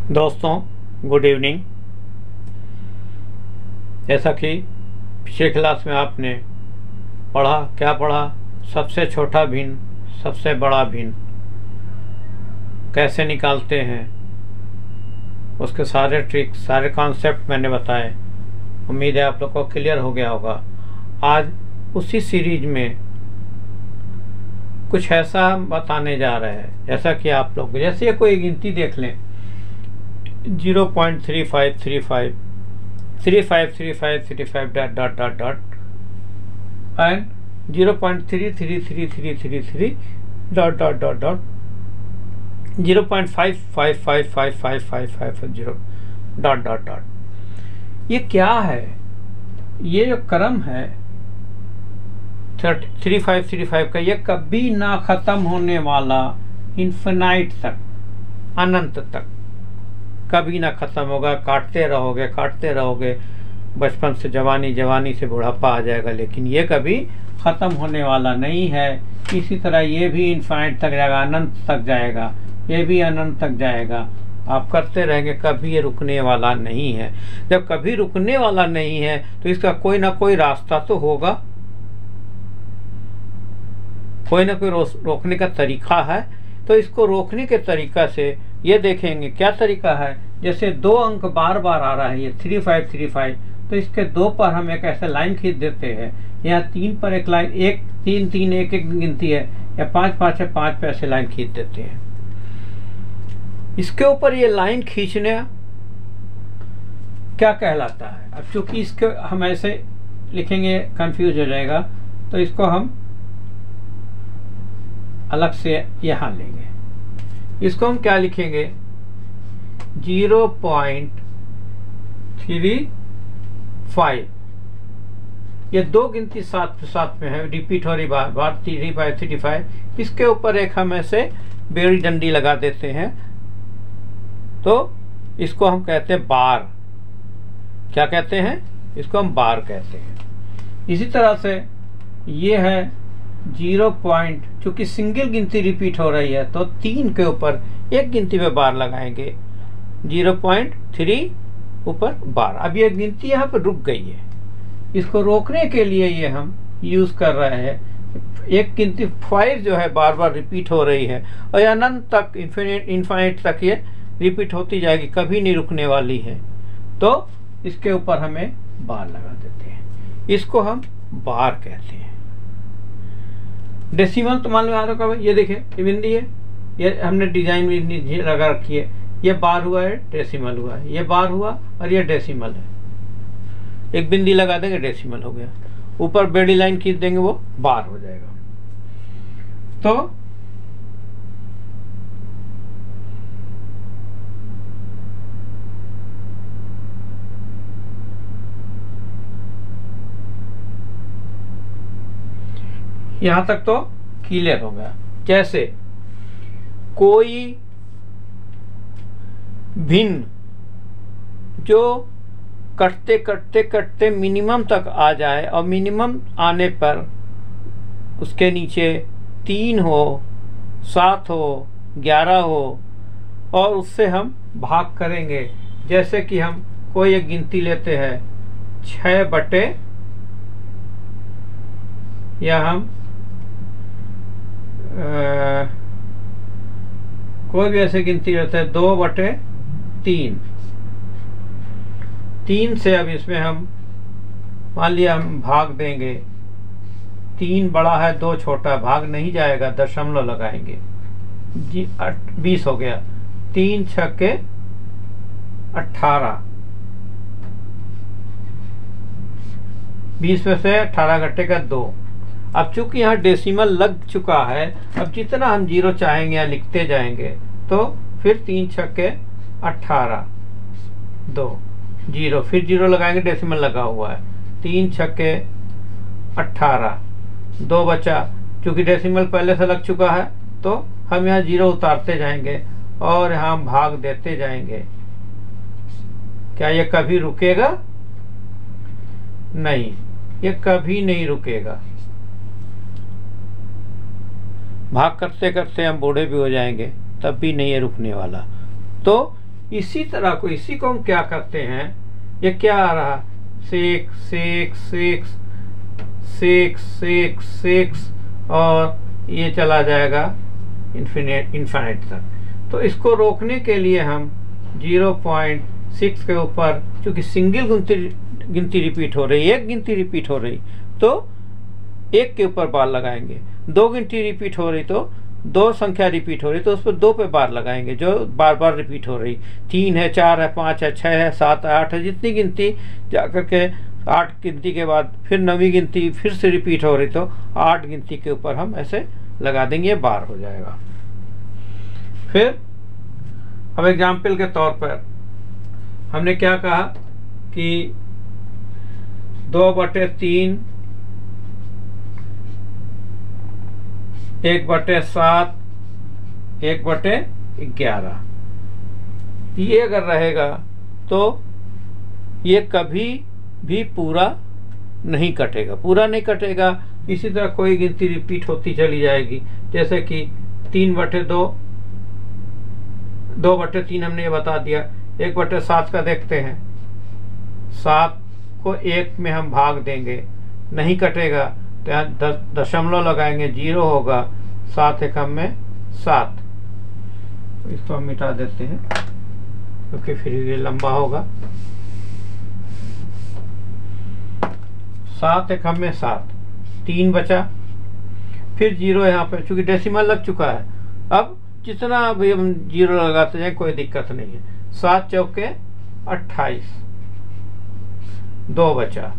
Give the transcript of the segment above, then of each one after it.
दोस्तों good evening. जैसा कि पिछले क्लास में आपने पढ़ा, क्या पढ़ा? सबसे छोटा भिन्न सबसे बड़ा भिन्न कैसे निकालते हैं, उसके सारे ट्रिक्स, सारे कॉन्सेप्ट मैंने बताए। उम्मीद है आप लोग को क्लियर हो गया होगा। आज उसी सीरीज में कुछ ऐसा बताने जा रहे हैं जैसा कि आप लोग, जैसे कोई गिनती देख लें 0.3535 353535 dot dot dot dot and 0.333333 dot dot dot dot 0.55555550 dot dot dot. ये क्या है? ये जो क्रम है 3535 का, ये कभी ना खत्म होने वाला, इन्फिनाइट तक, अनंत तक कभी ना खत्म होगा। काटते रहोगे, बचपन से जवानी, जवानी से बुढ़ापा आ जाएगा, लेकिन ये कभी खत्म होने वाला नहीं है। इसी तरह ये भी इन्फाइनाइट तक जाएगा, अनंत तक जाएगा, ये भी अनंत तक जाएगा। आप करते रहेंगे, कभी ये रुकने वाला नहीं है। जब कभी रुकने वाला नहीं है तो इसका कोई ना कोई रास्ता तो होगा, कोई ना कोई रोकने का तरीका है। तो इसको रोकने के तरीका से ये देखेंगे क्या तरीका है। जैसे 2 अंक बार बार आ रहा है, ये 3535, तो इसके 2 पर हम एक ऐसे लाइन खींच देते हैं। यहाँ 3 पर एक लाइन, 1 3 3 1 1 गिनती है, या 5 5 है, 5 पे ऐसे लाइन खींच देते हैं। इसके ऊपर ये लाइन खींचने क्या कहलाता है? अब चूंकि इसके हम ऐसे लिखेंगे कंफ्यूज हो जाएगा, तो इसको हम अलग से यहाँ लेंगे। इसको हम क्या लिखेंगे? 0.35। ये 2 गिनती साथ साथ में है, रिपीट हो रही बार 3535। इसके ऊपर एक हम ऐसे बेड़ी डंडी लगा देते हैं, तो इसको हम कहते हैं बार। क्या कहते हैं? इसको हम बार कहते हैं। इसी तरह से ये है 0 पॉइंट, चूंकि सिंगल गिनती रिपीट हो रही है तो 3 के ऊपर एक गिनती पे बार लगाएंगे, 0.3 ऊपर बार। अब ये गिनती यहाँ पर रुक गई है, इसको रोकने के लिए ये हम यूज कर रहे हैं। एक गिनती 5 जो है बार बार रिपीट हो रही है, और अनंत तक, इन्फिनिट तक ये रिपीट होती जाएगी, कभी नहीं रुकने वाली है। तो इसके ऊपर हमें बार लगा देते हैं, इसको हम बार कहते हैं। डेसिमल तो मान लो आ रहा है, ये देखिए ये बिंदी है, ये हमने डिजाइन भी लगा रखी है। ये बार हुआ है, डेसिमल हुआ है, ये बार हुआ और ये डेसिमल है। एक बिंदी लगा देंगे, डेसिमल हो गया। ऊपर बेड़ी लाइन खींच देंगे, वो बार हो जाएगा। तो यहां तक तो क्लियर हो गया। जैसे कोई भिन्न जो कटते कटते कटते मिनिमम तक आ जाए, और मिनिमम आने पर उसके नीचे 3 हो, 7 हो, 11 हो, और उससे हम भाग करेंगे। जैसे कि हम कोई एक गिनती लेते हैं 6 बटे, या हम कोई भी ऐसे गिनती रहता है 2/3। 3 से अब इसमें हम मान लिया हम भाग देंगे, 3 बड़ा है 2 छोटा, भाग नहीं जाएगा, दशमलव लगाएंगे, 20 हो गया। 3 छक्के 18, 20 में से 18 घटेगा 2। अब चूंकि यहाँ डेसिमल लग चुका है, अब जितना हम 0 चाहेंगे या लिखते जाएंगे, तो फिर 3 छक्के 18, 2 0, फिर 0 लगाएंगे, डेसिमल लगा हुआ है। 3 छक्के 18, 2 बचा। चूंकि डेसिमल पहले से लग चुका है, तो हम यहाँ 0 उतारते जाएंगे और यहाँ भाग देते जाएंगे। क्या ये कभी रुकेगा? नहीं, ये कभी नहीं रुकेगा। भाग करते करते हम बूढ़े भी हो जाएंगे, तब भी नहीं है रुकने वाला। तो इसी तरह को, इसी को हम क्या करते हैं, ये क्या आ रहा, six six six six six six, और ये चला जाएगा इन्फिनिट तक। तो इसको रोकने के लिए हम 0.6 के ऊपर, चूंकि सिंगल गिनती रिपीट हो रही है, एक गिनती रिपीट हो रही, तो एक के ऊपर बार लगाएंगे। दो गिनती रिपीट हो रही तो दो संख्या रिपीट हो रही तो उस पर दो पे बार लगाएंगे जो बार बार रिपीट हो रही। 3 है, 4 है, 5 है, 6 है, 7 है, 8 है, जितनी गिनती जाकर के 8 गिनती के बाद फिर 9वीं गिनती फिर से रिपीट हो रही तो 8 गिनती के ऊपर हम ऐसे लगा देंगे, ये बार हो जाएगा। फिर अब एग्जाम्पल के तौर पर हमने क्या कहा कि 2/3 1/7 1/11, ये अगर रहेगा तो ये कभी भी पूरा नहीं कटेगा, पूरा नहीं कटेगा। इसी तरह कोई गिनती रिपीट होती चली जाएगी, जैसे कि 3/2, 2/3 हमने ये बता दिया। 1/7 का देखते हैं, 7 को 1 में हम भाग देंगे, नहीं कटेगा तो यहाँ दशमलव लगाएंगे, 0 होगा, 7 एकम में 7। इसको हम मिटा देते हैं क्योंकि फिर ये लंबा होगा। 7 एकम में 7, 3 बचा, फिर 0 यहाँ पे, चूंकि डेसिमल लग चुका है, अब जितना भी हम 0 लगाते जाए कोई दिक्कत नहीं है। 7 चौके 28, 2 बचा,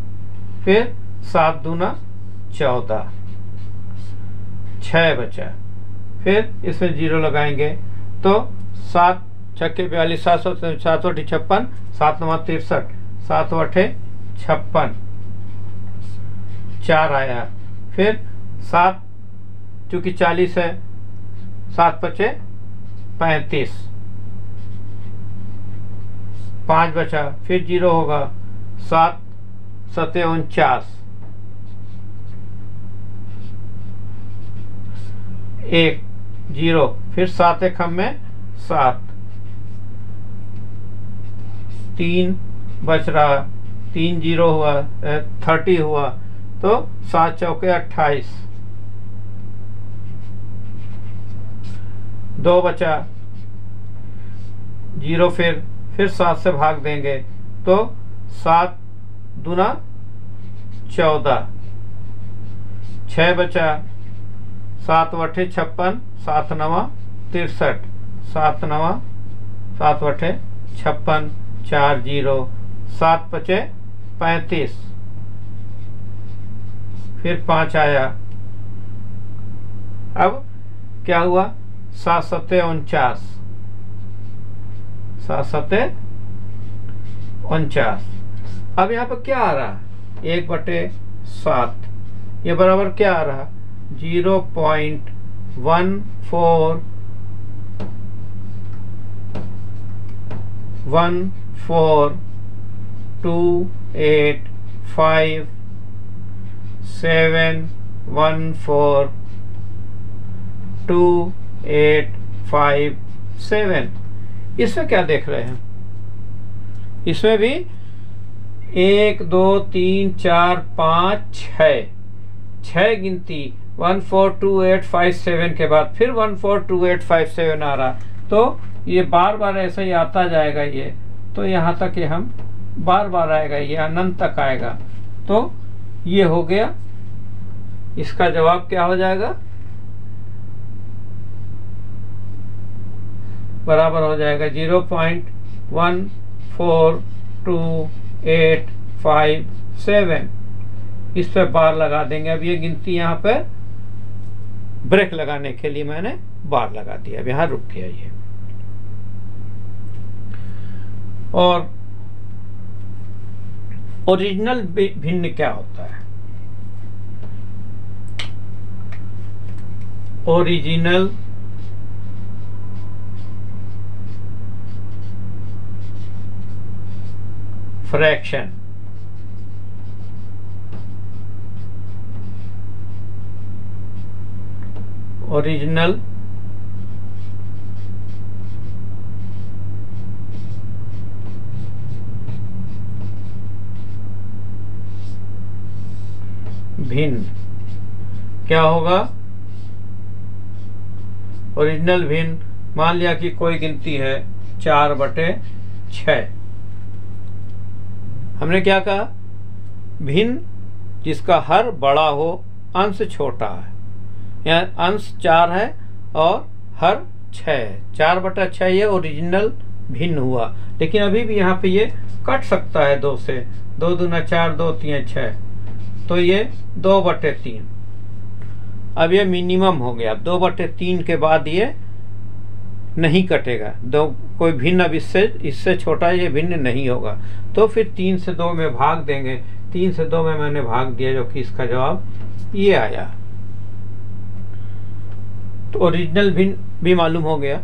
फिर 7 दूना 14, 6 बचा, फिर इसमें 0 लगाएंगे तो 7 छक्के 42, 7 8 56, 7 9 63, 7 8 56, 4 आया, फिर 7 चूंकि 40 है, 7 बचे 35, 5 बचा, फिर 0 होगा, 7 7 49, 1 0, फिर 7 एकम में 7, 3 बच रहा, 3 0 हुआ, 30 हुआ, तो 7 चौके 28, 2 बचा, 0, फिर 7 से भाग देंगे तो 7 दूना 14, 6 बचा, 7 8 56, 7 9 63, 7 9 7 8 56, 4 0, 7 5 35, फिर 5 आया। अब क्या हुआ, 7 7 49, 7 7 49। अब यहाँ पर क्या आ रहा, 1/7, ये बराबर क्या आ रहा, 0.14285 इसमें क्या देख रहे हैं, इसमें भी 1 2 3 4 5 6 गिनती 142857 के बाद फिर 142857 आ रहा, तो ये बार बार ऐसे ही आता जाएगा। ये तो यहाँ तक ये हम बार बार आएगा, ये अनंत तक आएगा। तो ये हो गया, इसका जवाब क्या हो जाएगा, बराबर हो जाएगा 0.14285 इस पे बार लगा देंगे। अब ये गिनती यहाँ पे ब्रेक लगाने के लिए मैंने बार लगा दिया, अब यहाँ रुक गया ये। और ओरिजिनल भिन्न क्या होता है, ओरिजिनल फ्रैक्शन ओरिजिनल भिन्न क्या होगा? ओरिजिनल भिन्न, मान लिया कि कोई गिनती है 4/6। हमने क्या कहा? भिन्न जिसका हर बड़ा हो, अंश छोटा है। यहाँ अंश 4 है और हर 6 है। 4/6 ये ओरिजिनल भिन्न हुआ। लेकिन अभी भी यहाँ पे ये कट सकता है 2 से। 2 दूना 4, 2 3 6, तो ये 2/3। अब ये मिनिमम हो गया। अब 2/3 के बाद ये नहीं कटेगा। कोई भिन्न अब इससे छोटा ये भिन्न नहीं होगा। तो फिर 3 से 2 में भाग देंगे। 3 से 2 में मैंने भाग दिया, जो कि इसका जवाब ये आया। तो ओरिजिनल भिन्न भी मालूम हो गया।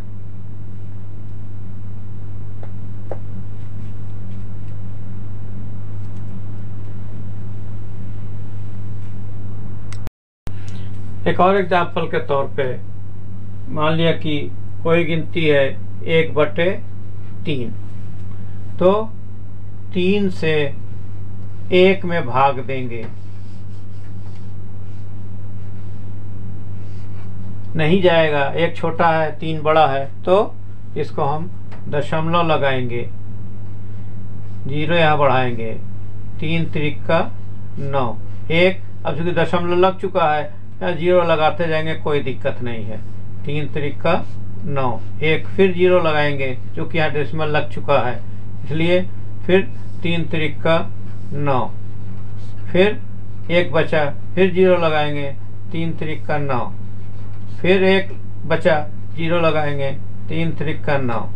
एक और एग्जाम्पल के तौर पे मान लिया कि कोई गिनती है 1/3, तो 3 से 1 में भाग देंगे। नहीं जाएगा, 1 छोटा है 3 बड़ा है, तो इसको हम दशमलव लगाएंगे, 0 यहाँ बढ़ाएंगे। 3 त्रिका 9, 1। अब चूंकि दशमलव लग चुका है, 0 लगाते जाएंगे, कोई दिक्कत नहीं है। 3 त्रिका 9, 1 फिर 0 लगाएंगे, चूंकि यहाँ डेसिमल लग चुका है, इसलिए फिर 3 त्रिका 9, फिर 1 बचा, फिर 0 लगाएंगे, 3 त्रिका 9, फिर 1 बचा, 0 लगाएंगे, 3 त्रिका 9।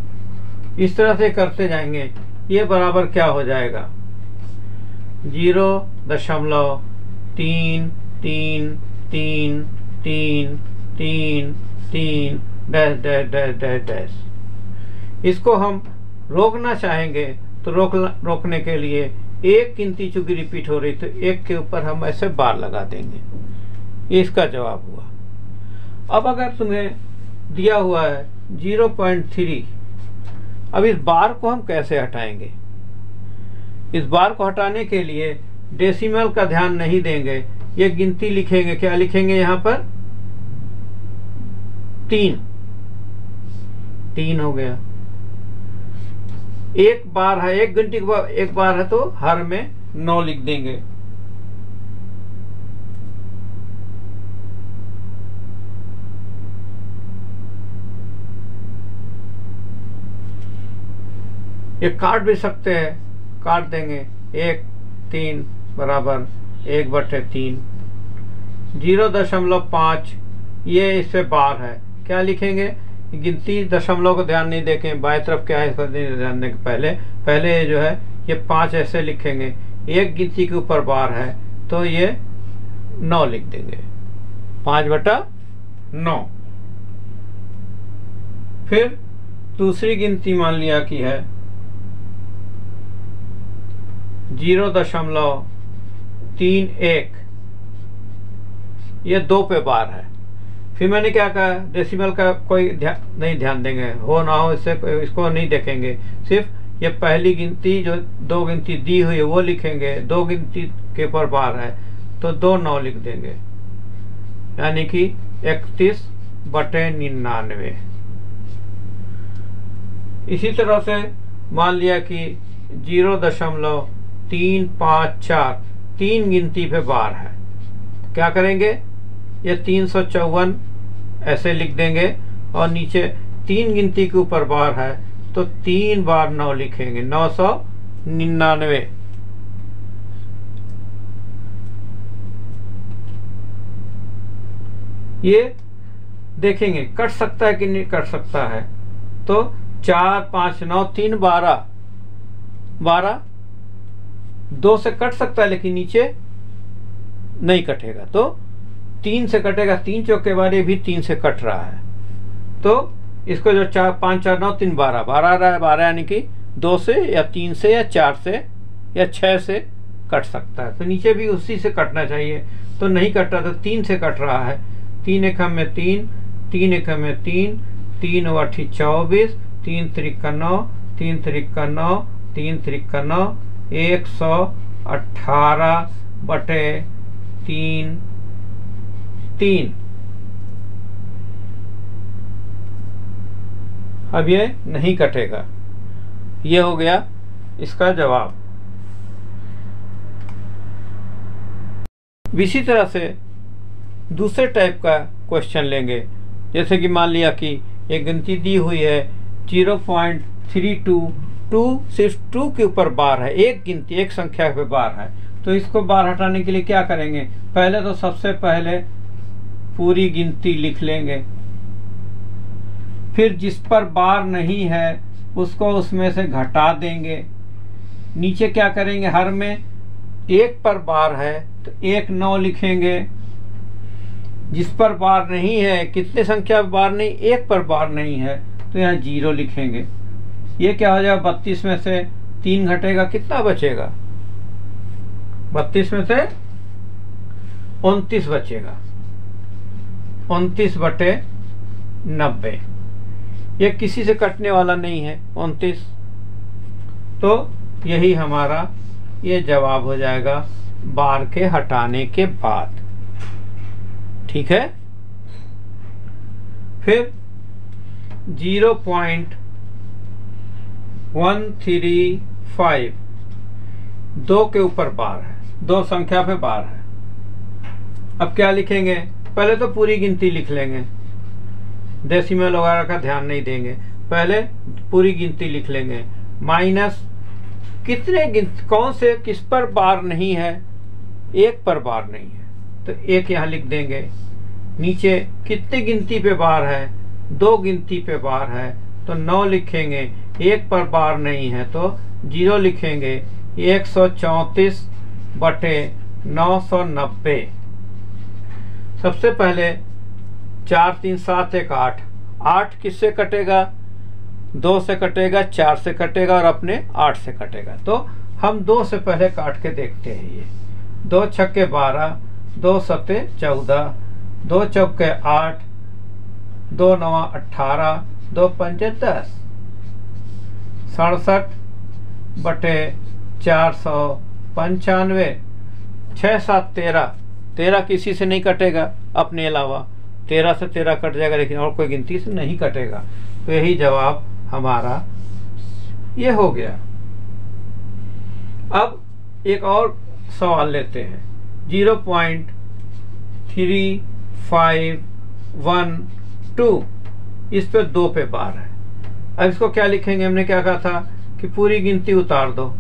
इस तरह से करते जाएंगे। ये बराबर क्या हो जाएगा? 0.3 3 3 3 3 3 dash dash dash dash dash. इसको हम रोकना चाहेंगे, तो रोकने के लिए एक गिनती चूंकि रिपीट हो रही, तो 1 के ऊपर हम ऐसे बार लगा देंगे। ये इसका जवाब हुआ। अब अगर तुम्हें दिया हुआ है 0.3, अब इस बार को हम कैसे हटाएंगे? इस बार को हटाने के लिए डेसिमल का ध्यान नहीं देंगे, ये गिनती लिखेंगे। क्या लिखेंगे यहाँ पर? 3 हो गया। एक बार है, एक गिनती के बाद एक बार है, तो हर में 9 लिख देंगे। ये काट भी सकते हैं, काट देंगे। 1 3 बराबर 1/3। 0.5 ये इससे बार है। क्या लिखेंगे? गिनती दशमलव को ध्यान नहीं देखें, बाएं तरफ क्या है इसको ध्यान दें। पहले जो है ये 5 ऐसे लिखेंगे। एक गिनती के ऊपर बार है, तो ये 9 लिख देंगे। 5/9। फिर दूसरी गिनती मान लिया कि है 0.31, ये 2 पे बार है। फिर मैंने क्या कहा? डेसिमल का कोई नहीं ध्यान देंगे, हो ना हो इसको नहीं देखेंगे। सिर्फ ये पहली गिनती जो 2 गिनती दी हुई है वो लिखेंगे। 2 गिनती के ऊपर बार है, तो 2 9 लिख देंगे, यानी कि 31/99। इसी तरह से मान लिया कि 0.354 3 गिनती पे बार है। क्या करेंगे? ये 354 ऐसे लिख देंगे, और नीचे 3 गिनती के ऊपर बार है, तो 3 बार 9 लिखेंगे, 999। ये देखेंगे कट सकता है कि नहीं कट सकता है। तो 4 5 9 3 12 2 से कट सकता है, लेकिन नीचे नहीं कटेगा। तो 3 से कटेगा, 3 चौके बार, ये भी 3 से कट रहा है। तो इसको जो 4 5 4 9 3 12 आ रहा है, 12 यानी कि 2 से या 3 से या 4 से या 6 से कट सकता है। तो नीचे भी उसी से कटना चाहिए, तो नहीं कट रहा, तो 3 से कट रहा है। 3 एकम में 3, 3 एकम में 3, 3 × 8 = 24, 3 त्रिका 9, 3 त्रिका 9, 3 त्रिका 9, 118/3 3 3। अब ये नहीं कटेगा। ये हो गया इसका जवाब। इसी तरह से दूसरे टाइप का क्वेश्चन लेंगे। जैसे कि मान लिया कि एक गिनती दी हुई है 0.32, 2 सिर्फ 2 के ऊपर बार है, एक गिनती एक संख्या पे बार है। तो इसको बार हटाने के लिए क्या करेंगे? पहले तो सबसे पहले पूरी गिनती लिख लेंगे, फिर जिस पर बार नहीं है उसको उसमें से घटा देंगे। नीचे क्या करेंगे? हर में एक पर बार है तो 1 9 लिखेंगे। जिस पर बार नहीं है, कितने संख्या पर बार नहीं, 1 पर बार नहीं है तो यहाँ 0 लिखेंगे। ये क्या हो जाएगा? 32 में से 3 घटेगा, कितना बचेगा? 32 में से 29 बचेगा, 29/90। ये किसी से कटने वाला नहीं है 29। तो यही हमारा ये जवाब हो जाएगा बार के हटाने के बाद। ठीक है। फिर 0.135, 2 के ऊपर बार है, 2 संख्या पे बार है। अब क्या लिखेंगे? पहले तो पूरी गिनती लिख लेंगे, डेसिमल वगैरह का ध्यान नहीं देंगे। पहले पूरी गिनती लिख लेंगे, माइनस कितने कौन से किस पर बार नहीं है? 1 पर बार नहीं है तो 1 यहाँ लिख देंगे। नीचे कितने गिनती पे बार है? 2 गिनती पे बार है तो 9 लिखेंगे। 1 पर बार नहीं है तो 0 लिखेंगे। 134/990। सबसे पहले 4 3 7 1 8। 8 किससे कटेगा? 2 से कटेगा, 4 से कटेगा और अपने 8 से कटेगा। तो हम 2 से पहले काट के देखते हैं। ये 2 छक्के 12, 2 सत्ते 14, 2 चौके 8, 2 नवा 18, 2 पंचे 10। 67/495। 6 7 13। 13 किसी से नहीं कटेगा अपने अलावा। 13 से 13 कट जाएगा लेकिन और कोई गिनती से नहीं कटेगा। तो यही जवाब हमारा ये हो गया। अब एक और सवाल लेते हैं। 0.3512, इस पे 2 पे बार है। अब इसको क्या लिखेंगे? हमने क्या कहा था कि पूरी गिनती उतार दो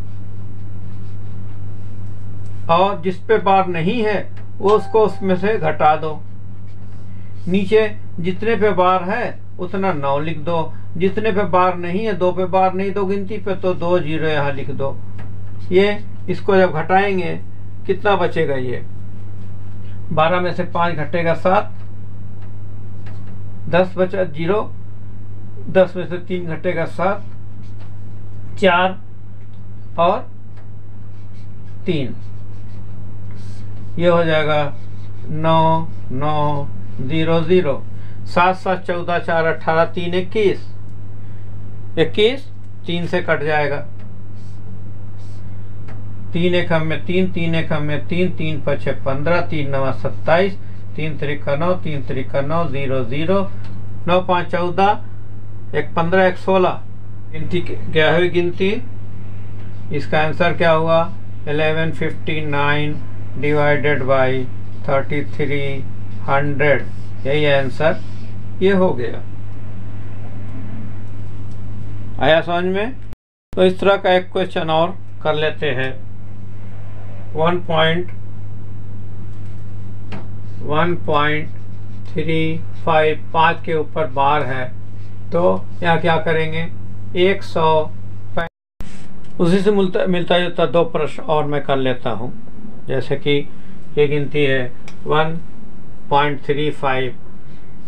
और जिस पे बार नहीं है वो उसको उसमें से घटा दो। नीचे जितने पे बार है उतना 9 लिख दो। जितने पे बार नहीं है, 2 पे बार नहीं 2 गिनती पे, तो 2 0 यहाँ लिख दो। ये इसको जब घटाएंगे कितना बचेगा? ये 12 में से 5 घटेगा 7, 10 बचा 0, 10 में से 3 घटेगा 7, 4 और 3। ये हो जाएगा 9 9 0 0। 7 7 14 4 18, 3 21। 21 3 से कट जाएगा। 3 1 हम में 3, 3 1 हम में 3, 3 5 15, 3 9 27, 3 3 9, 3 3 9 0 0, 9 5 14, 1 15 1 16। गिनती क्या हुई? गिनती इसका आंसर क्या हुआ? 1159 डिवाइडेड बाई 3300। यही आंसर ये हो गया। आया समझ में? तो इस तरह का एक क्वेश्चन और कर लेते हैं। 1.135, 5 के ऊपर बार है तो यहाँ क्या करेंगे? 100। उसी से मिलता जुलता 2 प्रश्न और मैं कर लेता हूँ। जैसे कि ये गिनती है 1.35।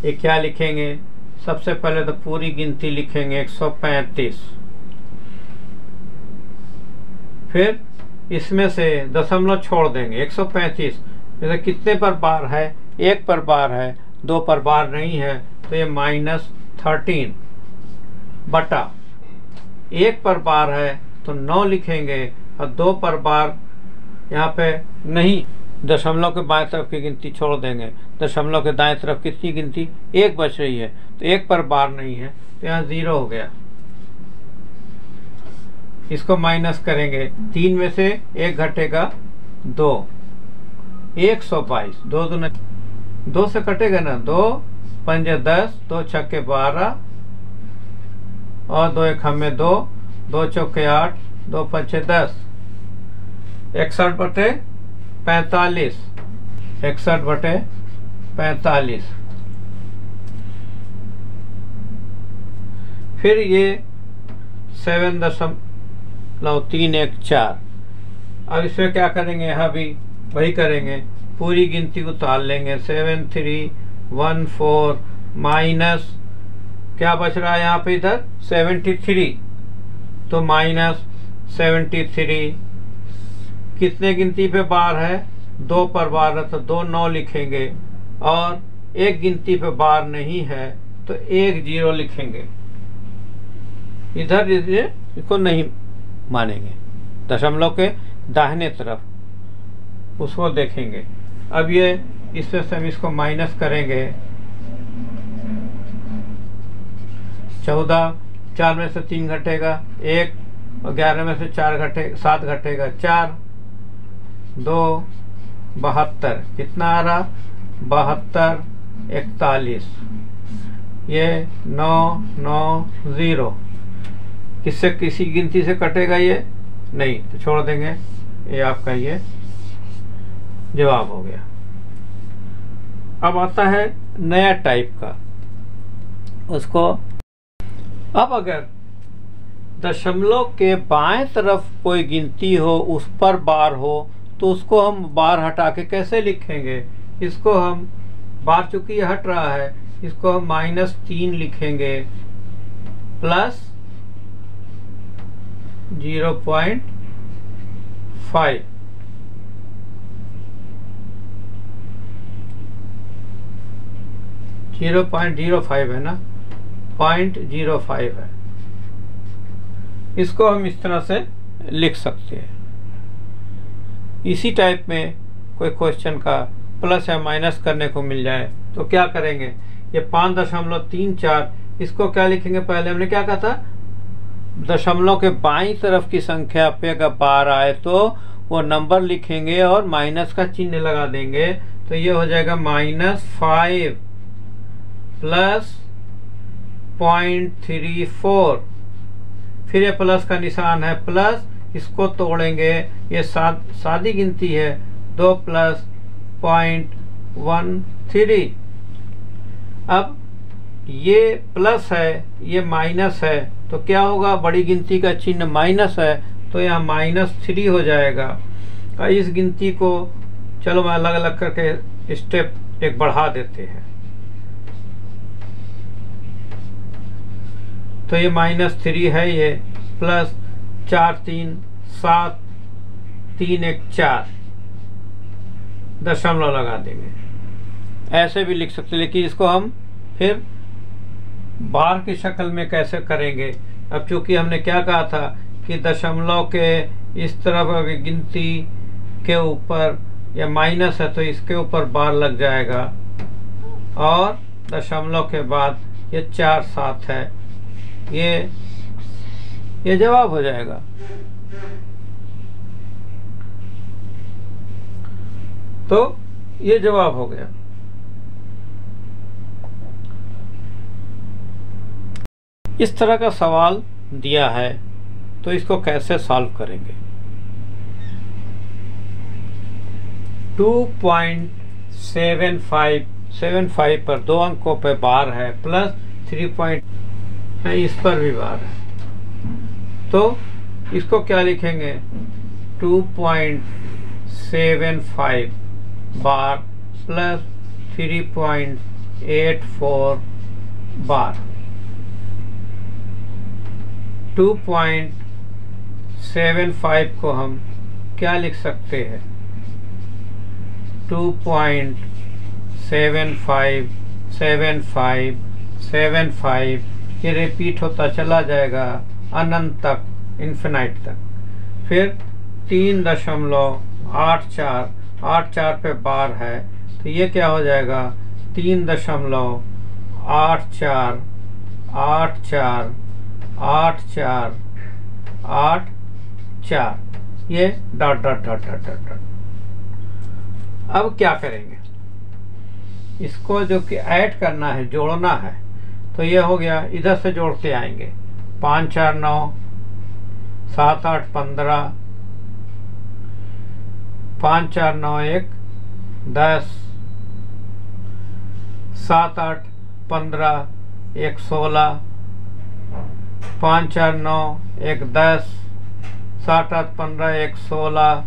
ये क्या लिखेंगे? सबसे पहले तो पूरी गिनती लिखेंगे 135। फिर इसमें से दशमलव छोड़ देंगे। 135 जैसे कितने पर बार है? 1 पर बार है, 2 पर बार नहीं है तो ये -13 बटा 1 पर बार है तो 9 लिखेंगे और 2 पर बार यहाँ पे नहीं दशमलव के बाएं तरफ की गिनती छोड़ देंगे, दशमलव के दाएं तरफ कितनी गिनती, 1 बच रही है, तो 1 पर बार नहीं है, तो यहाँ 0 हो गया। इसको माइनस करेंगे, 3 में से 1 घटेगा 2, 122, 2 दूना 2 से कटेगा ना, 2 पंजे 10, 2 छक्के 12 और 2 एक हमें 2, 2 चौके 8, 2 पंचे 10, 61/45, 61/45। फिर ये 7.314। अब इसमें क्या करेंगे, यहाँ भी वही करेंगे, पूरी गिनती उतार लेंगे। 7314 माइनस क्या बच रहा है यहाँ पे, इधर 73, तो माइनस 73 कितने गिनती पे बार है, 2 पर बार है, तो 2 9 लिखेंगे, और एक गिनती पे बार नहीं है तो 1 0 लिखेंगे। इधर इसको नहीं मानेंगे, दशमलव के दाहिने तरफ उसको देखेंगे। अब ये इसमें से हम इसको माइनस करेंगे, 14, 4 में से 3 घटेगा 1, और 11 में से 4 घटेगा 7 घटेगा 4, 2 72, कितना आ रहा, 72 41, ये 9 9 0, किससे किसी गिनती से कटेगा ये नहीं, तो छोड़ देंगे, ये आपका ये जवाब हो गया। अब आता है नया टाइप का, उसको अब अगर दशमलव के बाएं तरफ कोई गिनती हो, उस पर बार हो, तो उसको हम बार हटा के कैसे लिखेंगे, इसको हम बार चूंकि ये हट रहा है, इसको हम -3 लिखेंगे प्लस 0.5, 0.05 है ना, 0.05 है। इसको हम इस तरह से लिख सकते हैं। इसी टाइप में कोई क्वेश्चन का प्लस या माइनस करने को मिल जाए तो क्या करेंगे, ये 5.34, इसको क्या लिखेंगे, पहले हमने क्या कहा था, दशमलव के बाईं तरफ की संख्या पे अगर बार आए तो वो नंबर लिखेंगे और माइनस का चिन्ह लगा देंगे, तो ये हो जाएगा -5 प्लस 0.34, फिर ये प्लस का निशान है प्लस, इसको तोड़ेंगे, ये सादी गिनती है, 2 प्लस 0.13। अब ये प्लस है, ये माइनस है, तो क्या होगा, बड़ी गिनती का चिन्ह माइनस है, तो यहाँ -3 हो जाएगा। और इस गिनती को चलो मैं अलग अलग करके स्टेप एक बढ़ा देते हैं, तो ये -3 है, ये प्लस 4 3 7 3 1 4, दशमलव लगा देंगे। ऐसे भी लिख सकते, लेकिन इसको हम फिर बार की शक्ल में कैसे करेंगे। अब चूंकि हमने क्या कहा था कि दशमलव के इस तरफ गिनती के ऊपर या माइनस है तो इसके ऊपर बार लग जाएगा, और दशमलव के बाद ये 4 7 है, ये जवाब हो जाएगा। तो ये जवाब हो गया। इस तरह का सवाल दिया है तो इसको कैसे सॉल्व करेंगे। 2.75 पर 2 अंकों पे बार है, प्लस 3 है, इस पर भी बार है, तो इसको क्या लिखेंगे, 2.75 बार प्लस 3.84 बार। 2.75 को हम क्या लिख सकते हैं, 2.75 ये रिपीट होता चला जाएगा अनंत तक, इन्फिनाइट तक। फिर 3.84 8 4 पे बार है, तो ये क्या हो जाएगा 3.848484 ये dot dot dot dot dot dot. अब क्या करेंगे, इसको जो कि ऐड करना है, जोड़ना है, तो ये हो गया, इधर से जोड़ते आएंगे 5 4 9 7 8 15, 5 4 9 1 10, 7 8 15 1 16, 5 4 9 1 10, 7 8 15 1 16,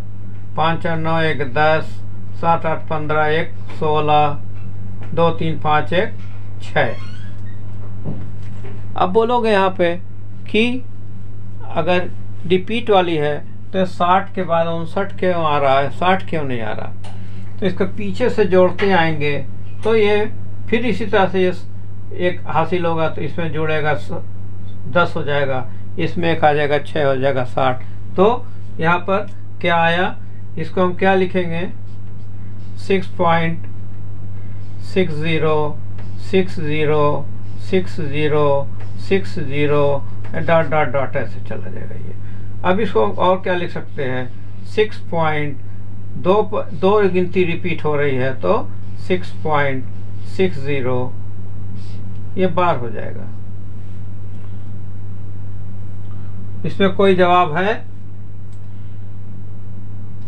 5 4 9 1 10, 7 8 15 1 16, 2 3 5 1 6। अब बोलोगे यहाँ पे कि अगर रिपीट वाली है तो 60 के बाद 59 क्यों आ रहा है, 60 क्यों नहीं आ रहा? तो इसको पीछे से जोड़ते आएंगे तो ये फिर इसी तरह से ये एक हासिल होगा, तो इसमें जुड़ेगा 10 हो जाएगा, इसमें एक आ जाएगा 6 हो जाएगा 60। तो यहाँ पर क्या आया, इसको हम क्या लिखेंगे 6.606060 डॉट डॉट डॉट ऐसे चला जाएगा ये। अब इसको और क्या लिख सकते हैं, 6.2 गिनती रिपीट हो रही है तो 6.60 ये बार हो जाएगा। इसमें कोई जवाब है?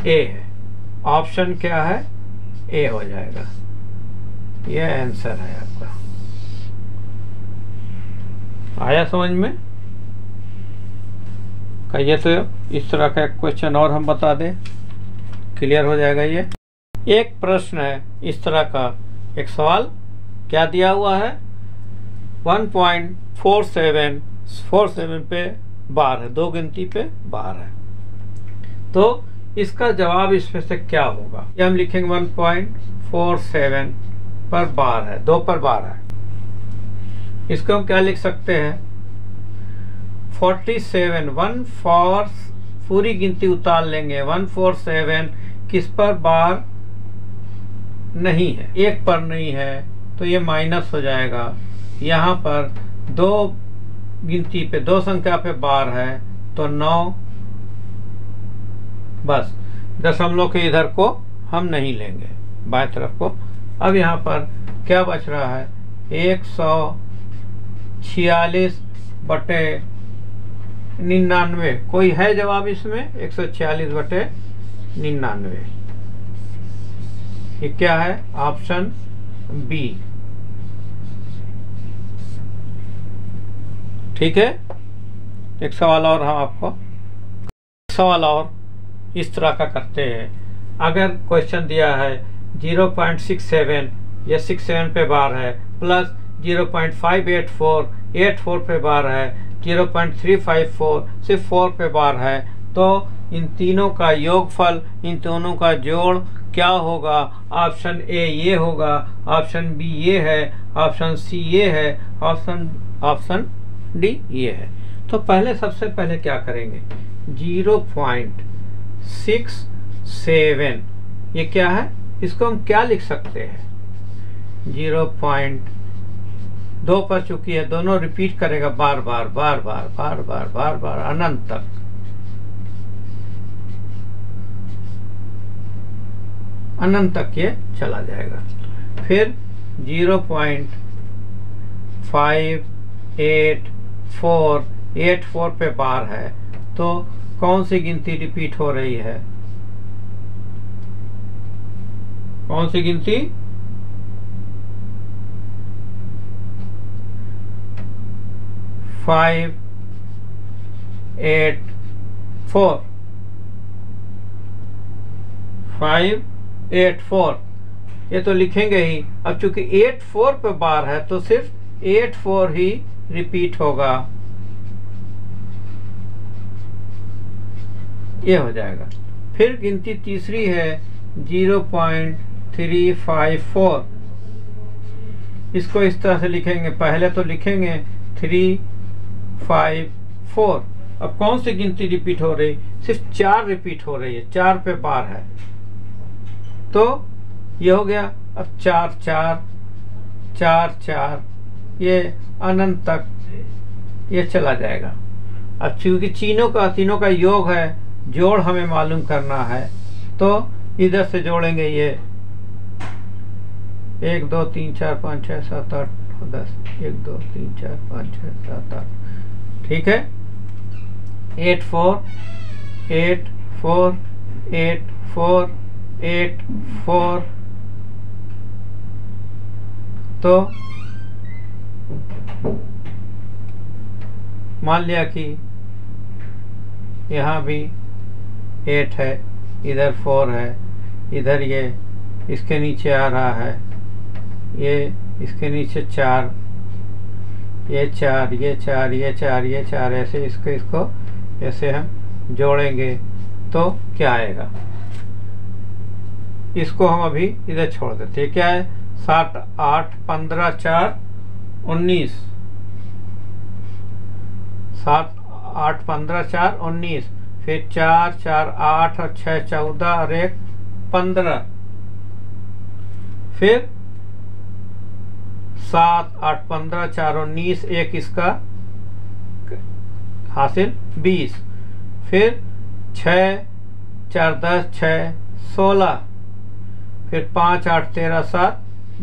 ए है, ऑप्शन क्या है, ए हो जाएगा, ये आंसर है आपका। आया समझ में? कहिए तो इस तरह का क्वेश्चन और हम बता दें, क्लियर हो जाएगा। ये एक प्रश्न है इस तरह का, एक सवाल क्या दिया हुआ है, 1.4747 पे बार है, 2 गिनती पे बार है, तो इसका जवाब इसमें से क्या होगा? ये हम लिखेंगे 1.47 पर बार है, 2 पर बार है। इसको हम क्या लिख सकते हैं, 47 1 4 पूरी गिनती उतार लेंगे, 147 किस पर बार नहीं है, 1 पर नहीं है, तो ये माइनस हो जाएगा। यहाँ पर 2 गिनती पे, 2 संख्या पे बार है तो 9, बस दशमलव के इधर को हम नहीं लेंगे, बाएं तरफ को। अब यहाँ पर क्या बच रहा है, 146/99। कोई है जवाब इसमें? 146/99 ये क्या है, ऑप्शन बी। ठीक है। एक सवाल और हम आपको, सवाल और इस तरह का करते हैं। अगर क्वेश्चन दिया है 0.67 या 67 पे बार है, प्लस 0.584 पे बार है, 0.354 सिर्फ 4 पे बार है, तो इन तीनों का योगफल, इन दोनों का जोड़ क्या होगा? ऑप्शन ए ये होगा, ऑप्शन बी ये है, ऑप्शन सी ये है, ऑप्शन डी ये है। तो पहले सबसे पहले क्या करेंगे, 0.67 ये क्या है, इसको हम क्या लिख सकते हैं, 0.2 पर चुकी है, दोनों रिपीट करेगा बार बार बार बार बार बार बार बार अनंत तक। अनंत तक ये चला जाएगा। फिर 0.584 पे बार है, तो कौन सी गिनती रिपीट हो रही है, कौन सी गिनती? 584 ये तो लिखेंगे ही। अब चूंकि 84 पे बार है तो सिर्फ 84 ही रिपीट होगा, ये हो जाएगा। फिर गिनती तीसरी है 0.354, इसको इस तरह से लिखेंगे, पहले तो लिखेंगे 354। अब कौन सी गिनती रिपीट हो रही, सिर्फ 4 रिपीट हो रही है, 4 पे बार है, तो ये हो गया। अब 4 4 4 4 ये अनंत तक ये चला जाएगा। अब चूंकि तीनों का योग है, जोड़ हमें मालूम करना है, तो इधर से जोड़ेंगे ये 1 2 3 4 5 6 7 8 10 1 2 3 4 5 6 7 8 ठीक है। 8 4 8 4 8 4 8 4 तो मान लिया कि यहाँ भी 8 है, इधर 4 है, इधर ये इसके नीचे आ रहा है, ये इसके नीचे 4, ये 4 ये 4 ये 4 ये 4 ऐसे इसको ऐसे हम जोड़ेंगे तो क्या आएगा। इसको हम अभी इधर छोड़ देते हैं। क्या है 7 8 15 4 19 7 8 15 4 19 फिर 4 4 8 और 6 14 और 1 15 फिर 7 8 15 4 19 1 इसका हासिल 20 फिर 6 4 10 6 16 फिर 5 8 13 7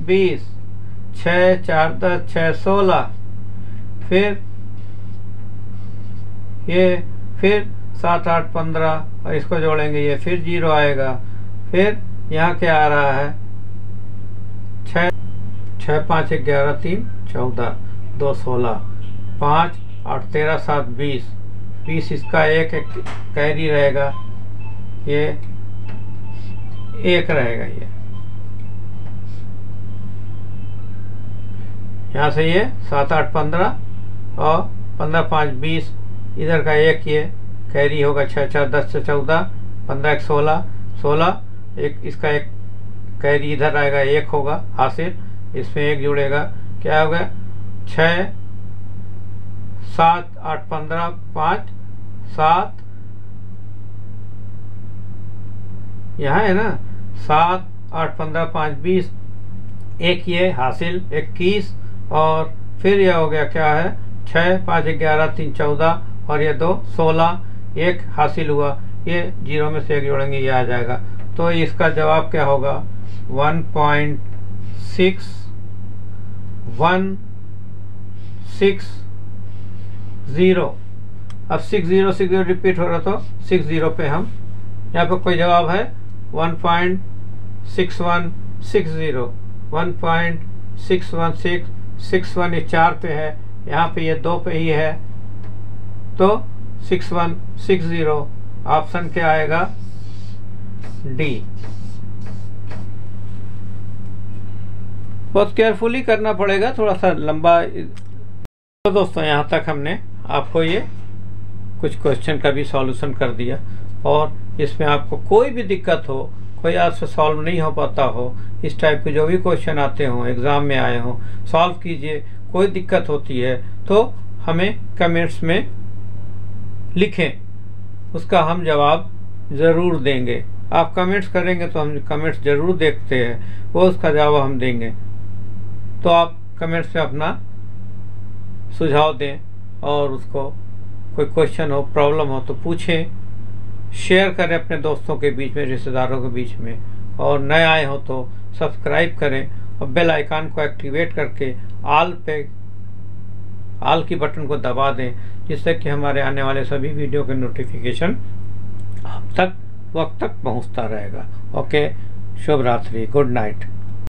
20 6 4 10 6 16 फिर ये फिर 7 8 15 और इसको जोड़ेंगे ये फिर 0 आएगा। फिर यहाँ क्या आ रहा है 6 6 5 11 3 14 2 16 5 8 13 7 20 20 इसका एक कैरी रहेगा, ये 1 रहेगा। ये यहाँ से ये 7 8 15 और 15 5 20 इधर का 1 ये कैरी होगा 6 4 10 से 14 15 1 16 16 एक इसका एक कैरी इधर आएगा 1 होगा हासिल, इसमें 1 जुड़ेगा। क्या होगा 6 7 8 15 5 7 यहाँ है ना 7 8 15 5 20 1 ये हासिल 21 और फिर यह हो गया क्या है 6 5 11 3 14 और ये 2 16 1 हासिल हुआ। ये 0 में से 1 जोड़ेंगे ये आ जाएगा। तो इसका जवाब क्या होगा 1.6 160। अब 60 रिपीट हो रहा तो 60 पे हम यहाँ पे कोई जवाब है 1.6160 1.61661 ये 4 पे है, यहाँ पे ये 2 पे ही है तो 6160 ऑप्शन क्या आएगा डी। बहुत केयरफुली करना पड़ेगा, थोड़ा सा लंबा। तो दोस्तों यहाँ तक हमने आपको ये कुछ क्वेश्चन का भी सॉल्यूशन कर दिया, और इसमें आपको कोई भी दिक्कत हो, कोई आपसे सॉल्व नहीं हो पाता हो, इस टाइप के जो भी क्वेश्चन आते हों एग्ज़ाम में आए हों सॉल्व कीजिए। कोई दिक्कत होती है तो हमें कमेंट्स में लिखें, उसका हम जवाब ज़रूर देंगे। आप कमेंट्स करेंगे तो हम कमेंट्स ज़रूर देखते हैं, वो उसका जवाब हम देंगे। तो आप कमेंट्स में अपना सुझाव दें और उसको कोई क्वेश्चन हो प्रॉब्लम हो तो पूछें, शेयर करें अपने दोस्तों के बीच में रिश्तेदारों के बीच में, और नए आए हो तो सब्सक्राइब करें और बेल आइकन को एक्टिवेट करके आल की बटन को दबा दें, जिससे कि हमारे आने वाले सभी वीडियो के नोटिफिकेशन आप तक वक्त तक पहुंचता रहेगा। ओके, शुभ रात्रि, गुड नाइट।